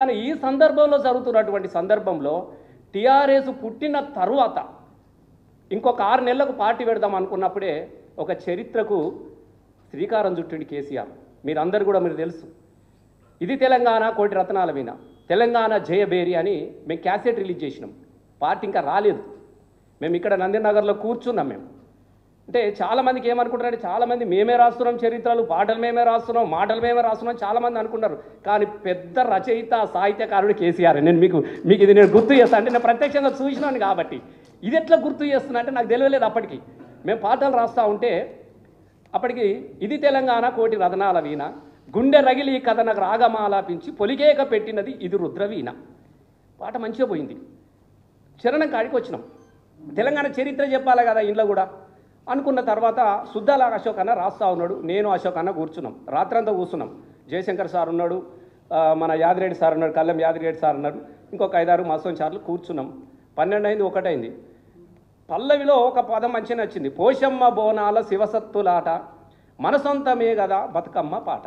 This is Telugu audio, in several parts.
కానీ ఈ సందర్భంలో జరుగుతున్నటువంటి సందర్భంలో టీఆర్ఎస్ పుట్టిన తరువాత ఇంకొక 6 నెలలకు పార్టీ పెడదాం అనుకున్నప్పుడే ఒక చరిత్రకు శ్రీకారం చుట్టిండి కేసీఆర్. మీరందరూ కూడా మీరు తెలుసు, ఇది తెలంగాణ కోటి రత్నాల వీణ, తెలంగాణ జయబేరి అని మేము క్యాసెట్ రిలీజ్ చేసినాం. పార్టీ ఇంకా రాలేదు. మేము ఇక్కడ నందినగర్లో కూర్చున్నాం. మేము అంటే చాలామందికి ఏమనుకుంటారంటే, చాలామంది మేమే రాస్తున్నాం చరిత్రలు, పాటలు మేమే రాస్తున్నాం, మాటలు మేమే రాస్తున్నాం చాలామంది అనుకున్నారు. కానీ పెద్ద రచయిత సాహిత్యకారుడు కేసీఆర్. నేను మీకు ఇది నేను గుర్తు చేస్తాను. అంటే నేను ప్రత్యక్షంగా చూసినాను కాబట్టి ఇది ఎట్లా గుర్తు చేస్తున్నా అంటే నాకు తెలియలేదు. అప్పటికి మేము పాటలు రాస్తూ ఉంటే అప్పటికి ఇది తెలంగాణ కోటి రత్నాల వీణ, గుండె రగిలి కథనకు రాగమాలాపించి పొలికేక పెట్టినది ఇది రుద్రవీణ. పాట మంచిగా పోయింది. చరణం కాడికి వచ్చినాం. తెలంగాణ చరిత్ర చెప్పాలి కదా ఇంట్లో కూడా అనుకున్న తర్వాత సుద్దాల అశోక్ అన్న రాస్తా ఉన్నాడు, నేను అశోక్ అన్న కూర్చున్నాం. రాత్రంతా కూర్చున్నాం. జయశంకర్ సార్ ఉన్నాడు, మన యాదిరెడ్డి సార్ ఉన్నాడు, కళ్ళం యాదిరెడ్డి సార్ ఉన్నారు, ఇంకొక 5-6 మాసం సార్లు కూర్చున్నాం. 12 అయింది, 1 అయింది. పల్లవిలో ఒక పదం మంచిగా నచ్చింది. పోషమ్మ బోనాల శివసత్తులాట మనసొంతమే కదా బతుకమ్మ పాట.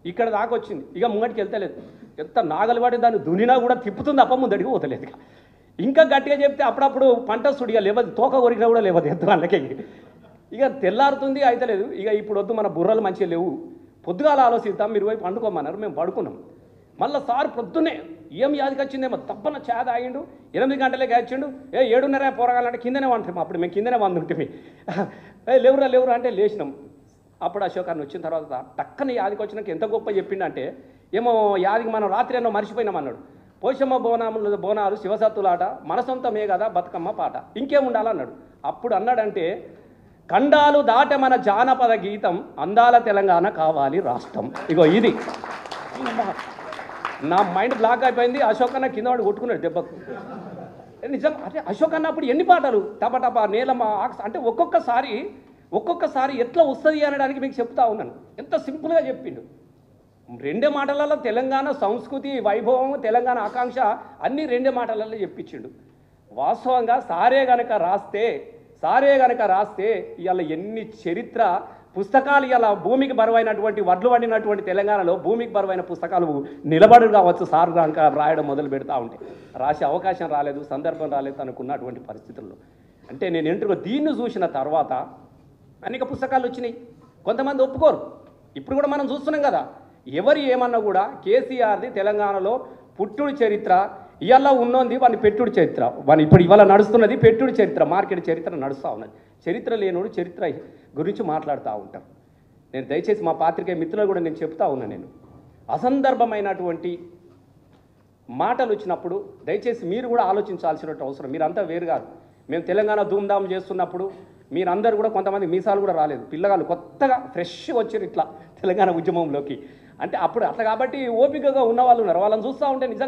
ఇక్కడ దాకా వచ్చింది. ఇక ముంగటికి వెళ్తలేదు. ఎంత నాగలివాడి దాన్ని దునినా కూడా తిప్పుతుంది అప్ప ముందడికి పోతలేదు. ఇంకా గట్టిగా చెప్తే అప్పుడప్పుడు పంట సుడిగా లేవదు, తోక కొరికినా కూడా లేవదు ఎంత వాళ్ళకి. ఇక తెల్లారుతుంది అయితలేదు. ఇక ఇప్పుడు వద్దు, మన బుర్రలు మంచిగా లేవు, పొద్దుగాల ఆలోచిద్దాం, మీరు పోయి పండుకోమన్నారు. మేము పడుకున్నాం. మళ్ళీ సార్ పొద్దున్నే ఏం యాదికి వచ్చిందేమో తప్పన చేద ఆగిండు. 8 గంటలే వచ్చిండు. 7:30 పోరగాలంటే కిందనే వంటాం. అప్పుడు మేము కిందనే వండుంటే లేవురా అంటే లేచినాం. అప్పుడు అశోక్ అన్న వచ్చిన తర్వాత టక్కన యాదికి వచ్చినాక ఎంత గొప్ప చెప్పిండంటే, ఏమో యాదికి మనం రాత్రి ఎన్నో మర్చిపోయినాం అన్నాడు. పోషమ్మ బోనాలు శివసత్తులాట మనసొంతమే కదా బతుకమ్మ పాట, ఇంకేం ఉండాలన్నాడు. అప్పుడు అన్నాడంటే, ఖండాలు దాట మన జానపద గీతం, అందాల తెలంగాణ కావాలి రాష్ట్రం. ఇగో ఇది నా మైండ్ బ్లాక్ అయిపోయింది. అశోక్ అన్న కింద వాడు కొట్టుకున్నాడు దెబ్బకు. నిజం అంటే అశోక్ అన్న అప్పుడు ఎన్ని పాటలు టపటపా నేలమ్మ అంటే ఒక్కొక్కసారి ఎట్లా వస్తుంది అనడానికి మీకు చెప్తా ఉన్నాను. ఎంత సింపుల్గా చెప్పిండు. 2 మాటలలో తెలంగాణ సంస్కృతి వైభవం, తెలంగాణ ఆకాంక్ష అన్నీ 2 మాటలలో చెప్పించిండు. వాస్తవంగా సారే గనక రాస్తే ఇవాళ ఎన్ని చరిత్ర పుస్తకాలు, ఇలా భూమికి బరువైనటువంటి వడ్లు వండినటువంటి తెలంగాణలో భూమికి బరువైన పుస్తకాలు నిలబడు కావచ్చు సార్ కనుక రాయడం మొదలు పెడతా ఉంటే. రాసే అవకాశం రాలేదు, సందర్భం రాలేదు అనుకున్నటువంటి పరిస్థితుల్లో. అంటే నేను ఎంట్రుగా దీన్ని చూసిన తర్వాత అనేక పుస్తకాలు వచ్చినాయి. కొంతమంది ఒప్పుకోరు. ఇప్పుడు కూడా మనం చూస్తున్నాం కదా, ఎవరు ఏమన్నా కూడా కేసీఆర్ది తెలంగాణలో పుట్టుడు చరిత్ర, ఇవాళ ఉన్నది వాని పెట్టుడు చరిత్ర, వాని ఇప్పుడు ఇవాళ నడుస్తున్నది పెట్టుడు చరిత్ర, మార్కెట్ చరిత్ర నడుస్తూ ఉన్నది. చరిత్ర లేనోడు చరిత్ర గురించి మాట్లాడుతూ ఉంటారు. నేను దయచేసి మా పాత్రికేయ మిత్రులు కూడా నేను చెప్తా ఉన్నా, నేను అసందర్భమైనటువంటి మాటలు వచ్చినప్పుడు దయచేసి మీరు కూడా ఆలోచించాల్సిన అవసరం. మీరంతా వేరు కాదు. మేము తెలంగాణ ధూమ్ధామ్ చేస్తున్నప్పుడు మీరందరూ కూడా కొంతమంది మీసాలు కూడా రాలేదు, పిల్లగాళ్ళు కొత్తగా ఫ్రెష్గా వచ్చారు ఇట్లా తెలంగాణ ఉద్యమంలోకి. అంటే అప్పుడు అట్లా కాబట్టి ఓపికగా ఉన్న వాళ్ళు ఉన్నారు. వాళ్ళని చూస్తూ ఉంటే నిజంగా